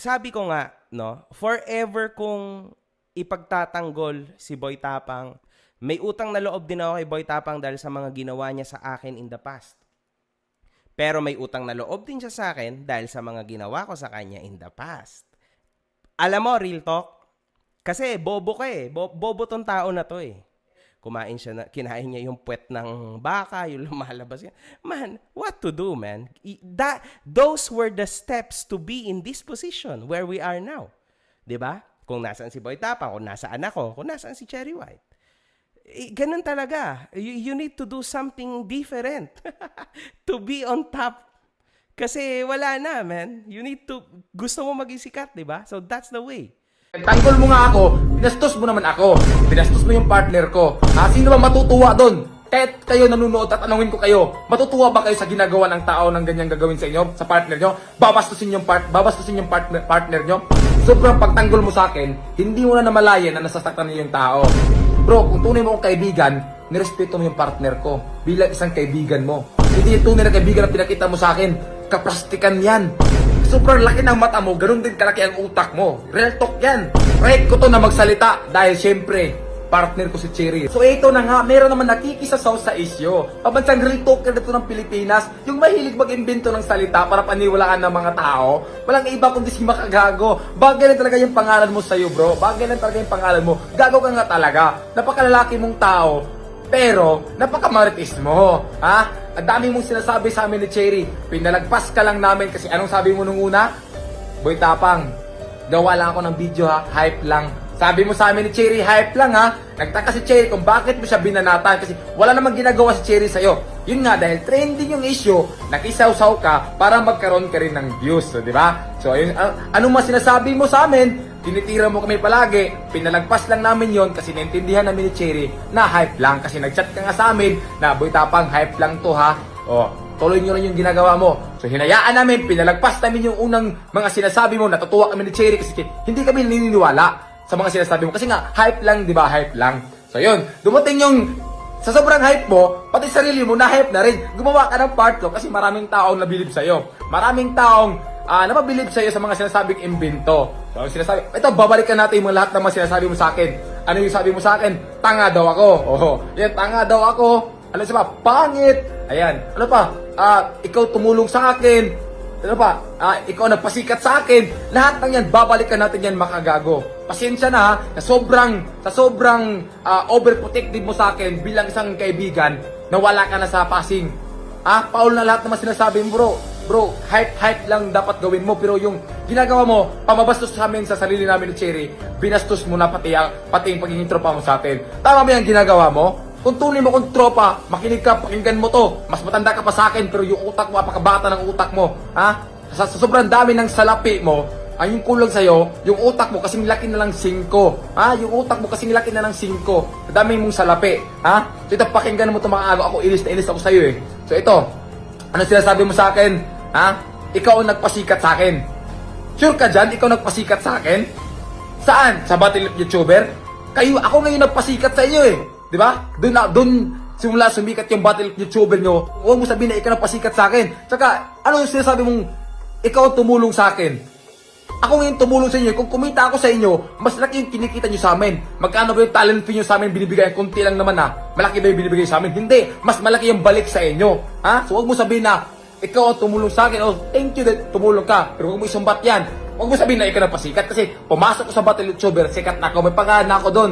sabi ko nga, no, forever kong ipagtatanggol si Boy Tapang. May utang na loob din ako kay Boy Tapang dahil sa mga ginawa niya sa akin in the past. Pero may utang na loob din siya sa akin dahil sa mga ginawa ko sa kanya in the past. Alam mo, real talk, kasi bobo ka eh. Bobo tong tao na to eh. Kumain siya na, kinain niya yung puwet ng baka, yung lumalabas yan. Man, what to do, man? Those were the steps to be in this position where we are now. 'Di ba? Kung nasaan si Boy Tapang, kung nasaan ako, kung nasaan si Cherry White. Ganun talaga. You need to do something different to be on top. Kasi wala na, man. You need to, gusto mo maging sikat, 'di ba? So that's the way. Tanggol mo nga ako, binastos mo naman ako. Binastos mo yung partner ko. Sino ba matutuwa doon? Kahit kayo nanonood at tanungin ko kayo, matutuwa ba kayo sa ginagawa ng tao ng ganyang gagawin sa inyo, sa partner nyo? Babastusin yung partner nyo? Sobrang pagtanggol mo sa akin, hindi mo na namalayan na nasasaktan niyo yung tao. Bro, kung tunay mo akong kaibigan, nirespeto mo yung partner ko bilang isang kaibigan mo. Hindi yung tunay na kaibigan na pinakita mo sa akin, kaplastikan yan. Sobrang laki ng mata mo, ganun din kalaki ang utak mo. Real talk yan. Right ko to na magsalita dahil syempre, partner ko si Cherry. So ito na nga, meron naman nakikisasaw sa isyo. Pabansang real talker dito ng Pilipinas, yung mahilig mag-imbento ng salita para paniwalaan ng mga tao. Walang iba kundi si Makagago. Bagay lang talaga yung pangalan mo sa'yo, bro. Bagay lang talaga yung pangalan mo. Gago ka nga talaga. Napakalalaki mong tao. Pero, napakamaritis mo. Ang dami mong sinasabi sa amin ni Cherry. Pinalagpas ka lang namin kasi anong sabi mo nung una? Boy Tapang, gawa lang ako ng video hype lang. Sabi mo sa amin ni Cherry, hype lang Nagtaka si Cherry kung bakit mo siya binanatan kasi wala namang ginagawa si Cherry sa'yo. Yun nga, dahil trending yung issue, nakisaw-saw ka para magkaroon ka rin ng views, di ba? So, ayun, anong mas sinasabi mo sa amin? Tinitira mo kami palagi, pinalagpas lang namin yon kasi naintindihan namin ni Cherry na hype lang kasi nagchat ka nga sa amin na Boy Tapang, hype lang to tuloy nyo lang yung ginagawa mo. So hinayaan namin, pinalagpas namin yung unang mga sinasabi mo, natutuwa kami ni Cherry kasi hindi kami naniniwala sa mga sinasabi mo kasi nga hype lang, di ba? Hype lang. So yun, dumating yung sa sobrang hype mo, pati sarili mo na hype na rin. Gumawa ka ng part ko kasi maraming taong nabilib sa'yo. Maraming taong napabilib sa'yo sa mga sinasabing imbento. So, sinasabi, ito, babalikan natin yung lahat ng mga sinasabi mo sa akin. Ano yung sabi mo sa akin? Tanga daw ako. Yan, tanga daw ako. Ano sa pangit. Ayan. Ano pa? Ikaw tumulong sa akin. Ano pa? Ikaw nagpasikat sa akin. Lahat ng yan, babalikan natin yan, Makagago. Pasensya na sa sobrang overprotective mo sa akin bilang isang kaibigan na wala ka na sa passing. Paul na lahat ng mga sinasabi mo, bro, hype lang dapat gawin mo. Pero yung ginagawa mo, pamabastos sa amin sa sarili namin ni Cherry, binastos mo na pati yung pagiging tropa mo sa atin. Tama ba yung ginagawa mo? Kung tunay mo kung tropa, makinig ka, pakinggan mo to. Mas matanda ka pa sa akin, pero yung utak mo, apakabata ng utak mo. Sa sobrang dami ng salapi mo, yung kulang sa'yo, yung utak mo kasing laki na lang 5. Yung utak mo kasing laki na lang 5. Sa dami mong salapi. So ito, pakinggan mo ito mga agaw. Ako, inis na inis ako sa'yo eh. So ito, ano sinasabi mo sa akin? Ikaw ang nagpasikat sa akin. Sure ka dyan? Ikaw nagpasikat sa akin? Saan? Sa Battle of YouTuber? Ako ngayon nagpasikat sa inyo eh. Di ba? Doon simula sumikat yung Battle of YouTuber nyo. Huwag mo sabihin na ikaw nagpasikat sa akin. Tsaka, ano yung sinasabi mong ikaw ang tumulong sa akin? Ako ngayon tumulong sa inyo. Kung kumita ako sa inyo, mas laki yung kinikita nyo sa amin. Magkano ba yung talent fee nyo sa amin binibigay? Kunti lang naman Malaki ba yung binibigay sa amin? Hindi. Mas malaki yung balik sa inyo. So huwag mo sabihin na ikaw ang tumulong sa akin. Thank you that tumulong ka. Pero huwag mo isumbat yan. Huwag mo sabihin na ikaw nagpasikat. Kasi pumasok ko sa Battle YouTuber, sikat na ako. May pangalan na ako doon.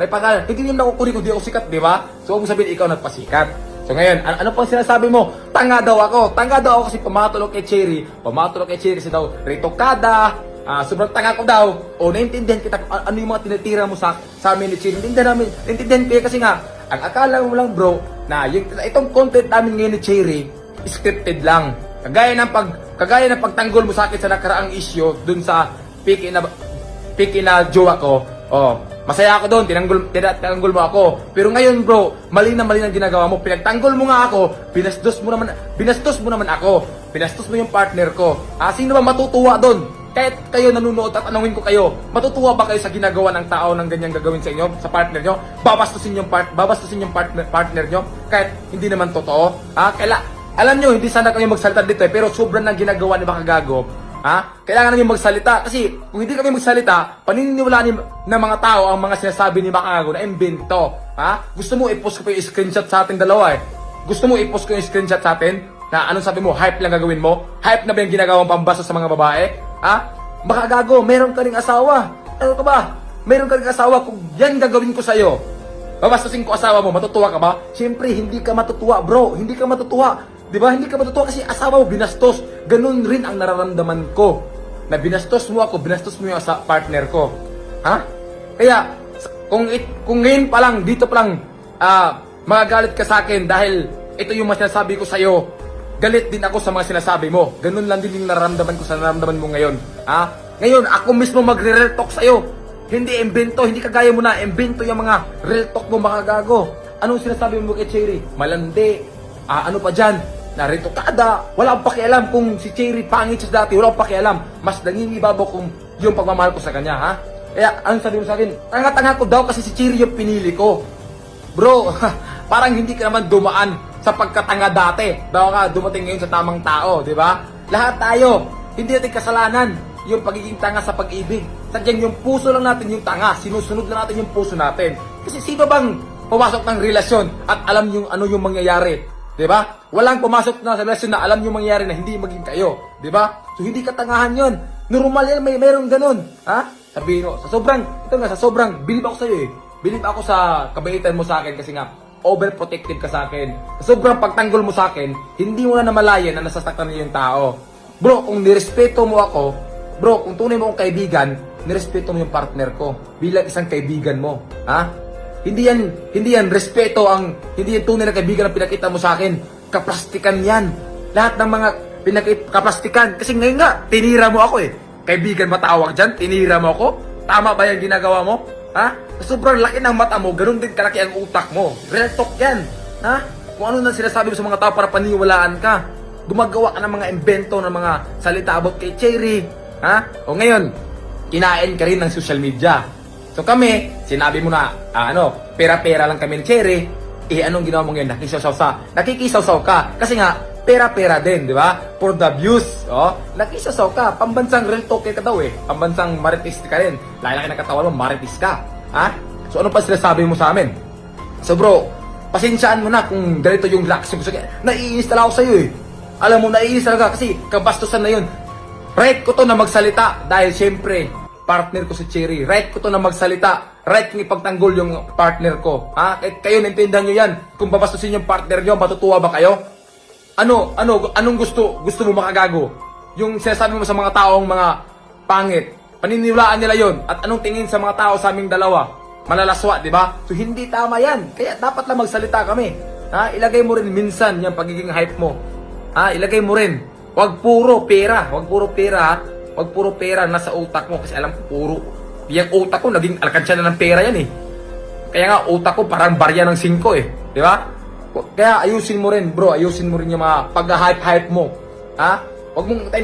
May pangalan. Hindi naman ako kunin kung di ako sikat, di ba? So huwag mo sabihin ikaw nagpasikat. So ngayon, ano pang sinasabi mo? Tanga daw ako. Tanga daw ako kasi pumatulog kay Cherry. Pumatulog kay Cherry kasi daw retokada. Sobrang tanga ko daw. Naintindihan kita kung ano yung mga tinitira mo sa amin ni Cherry. Naintindihan ko kasi nga, ang akala mo lang bro, na itong content namin ngayon ni Cherry, scripted lang. Kagaya ng pagtanggol mo sa akin sa nakaraang issue dun sa piki na jowa ko. Masaya ako doon, tinanggol mo ako. Pero ngayon bro, mali na ginagawa mo. Pinagtanggol mo nga ako, binastos mo naman ako. Binastos mo yung partner ko. Sino ba matutuwa doon? Kahit kayo nanonood at tanungin ko kayo, matutuwa ba kayo sa ginagawa ng tao ng ganyang gagawin sa inyo, sa partner nyo? Babastusin yung partner nyo kahit hindi naman totoo. Alam nyo, hindi sana kayo magsalita dito pero sobrang nang ginagawa ni Makagago. Ha? Kailangan namin magsalita. Kasi kung hindi kami magsalita, paniniwalaan ng mga tao ang mga sinasabi ni Makagago na imbento. Ha? Gusto mo i-post ko pa yung screenshot sa ating dalawa eh. Gusto mo i-post ko yung screenshot sa atin? Na anong sabi mo? Hype lang gagawin mo? Hype na ba yung ginagawang pambasa sa mga babae? Ha? Makagago, meron ka ring asawa. Ano ka ba? Meron ka ring asawa. Kung yan gagawin ko sa'yo, babastusin ko asawa mo, matutuwa ka ba? Siyempre, hindi ka matutuwa, bro. Hindi ka matutuwa. Diba? Hindi ka matutuwa kasi asawa mo binastos. Ganun rin ang nararamdaman ko. Na binastos mo ako, binastos mo yung partner ko. Ha? Kaya, kung ngayon pa lang, dito pa lang, magagalit ka sa akin dahil ito yung sinasabi ko sa'yo, galit din ako sa mga sinasabi mo. Ganun lang din yung nararamdaman ko sa nararamdaman mo ngayon. Ha? Ngayon, ako mismo magre-real talk sa'yo. Hindi imbento, hindi kagaya mo na imbento yung mga real talk mo, Makagago. Anong sinasabi mo kay Cherry? Malandi. Ano pa dyan? Narito kada. Wala akong pakialam kung si Cherry pangit siya dati. Wala akong pakialam. Mas nangingibabaw kung yung pagmamahal ko sa kanya, ha? Kaya, anong sabi mo sa akin? Tanga-tanga ko daw kasi si Cherry yung pinili ko. Bro, parang hindi ka naman dumaan sa pagkatanga dati. Daw ka dumating ngayon sa tamang tao, di ba? Lahat tayo, hindi natin kasalanan yung pagiging tanga sa pag-ibig. Sadyang yung puso lang natin yung tanga, sinusunod lang natin yung puso natin. Kasi sino bang pumasok ng relasyon at alam yung ano yung mangyayari? 'Di ba? Walang pumasok na sa relasyon na alam yung mangyayari na hindi maging kayo, 'di ba? So hindi katangahan 'yon. Normal yan, mayroong ganun. Ha? Sabihin mo, sa sobrang bilib ako sa iyo eh. Bilib ako sa kabaitan mo sa akin kasi nga overprotective ka sa akin. Sa sobrang pagtanggol mo sa akin, hindi mo na namalayan na nasasaktan niyo yung tao. Bro, kung nirespeto mo ako, bro, kung tunay mo akong kaibigan, nirespeto mo yung partner ko bilang isang kaibigan mo. Ha? Hindi yan respeto hindi yan tunay na kaibigan ang pinakita mo sa akin. Kaplastikan yan. Lahat ng mga kaplastikan. Kasi ngayon nga, tinira mo ako eh. Kaibigan matawag dyan, tinira mo ako. Tama ba yung ginagawa mo? Ha? Sobrang laki ng mata mo, ganun din kalaki ang utak mo. Real talk yan. Ha? Kung ano na sinasabi mo sa mga tao para paniwalaan ka. Gumagawa ka ng mga invento, ng mga salita about kay Cherry. Ha? O ngayon, kinain ka rin ng social media. So kami, sinabi mo na, pera-pera lang kami ni Cherry. Anong ginawa mo ngayon? Nakikisaw-saw ka. Kasi nga, pera-pera din, di ba? For the views. Nakisaw-saw ka. Pambansang real talk ka daw eh. Pambansang maritis ka rin. Laki-laki ng katawan mo, maritis ka. Ha? So ano pa sinasabi mo sa amin? So bro, pasensyaan mo na kung ganito yung reaction ko sa kanya. Naiinis talaga ako sa'yo eh. Alam mo, naiinis talaga kasi kabastusan na yun. Right ko to na magsalita dahil syempre, partner ko si Cherry. Right ko to na magsalita. Right kong ipagtanggol yung partner ko. Ha? Kayo, naintindihan nyo yan. Kung babastusin yung partner nyo, matutuwa ba kayo? Anong gusto mo, Makagago? Yung sinasabi mo sa mga taong mga pangit, paniniwalaan nila yon. At anong tingin sa mga tao sa aming dalawa? Malalaswa, di ba? So hindi tama yan. Kaya dapat lang magsalita kami. Ha? Ilagay mo rin minsan yung pagiging hype mo. Ha? Ilagay mo rin. Wag puro pera. Wag puro pera, ha? Wag puro pera nasa utak mo. Kasi alam ko puro. Yung utak ko, naging alkansya na ng pera yan eh. Kaya nga, utak ko parang barya ng 5 eh. Di ba? Kaya ayusin mo rin, bro. Ayusin mo rin yung mga pag-hype-hype mo. Ha? Wag mong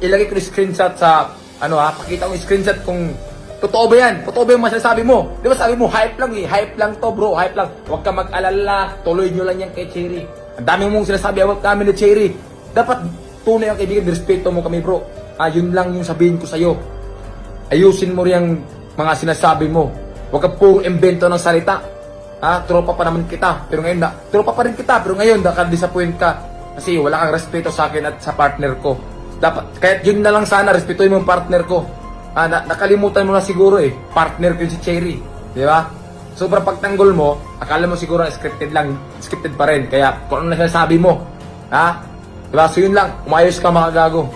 ilagay ko yung screenshot sa, pakita ko yung screenshot kung totoo ba yan? Totoo ba yung masasabi mo? Di ba sabi mo, hype lang eh. Hype lang to, bro. Hype lang. Huwag ka mag-alala. Tuloy nyo lang yan kay Cherry. Ang dami mong sinasabi about kami ni Cherry. Dapat tunay ang kaibigan, respeto mo kami, bro. Yun lang yung sabihin ko sa'yo. Ayusin mo rin yung mga sinasabi mo. Huwag ka puro invento ng salita. Tropa pa naman kita. Pero ngayon tropa pa rin kita. Pero ngayon, nakadisappoint ka. Kasi wala kang respeto sa akin at sa partner ko. Dapat, kahit yun na lang sana, respetuhin mo yung partner ko. Nakalimutan mo na siguro eh. Partner ko yung si Cherry. Di ba? Sobrang pagtanggol mo, akala mo siguro scripted lang. Scripted pa rin. Kaya kung ano na sinasabi mo. Diba? So yun lang. Umayos ka, Makagago.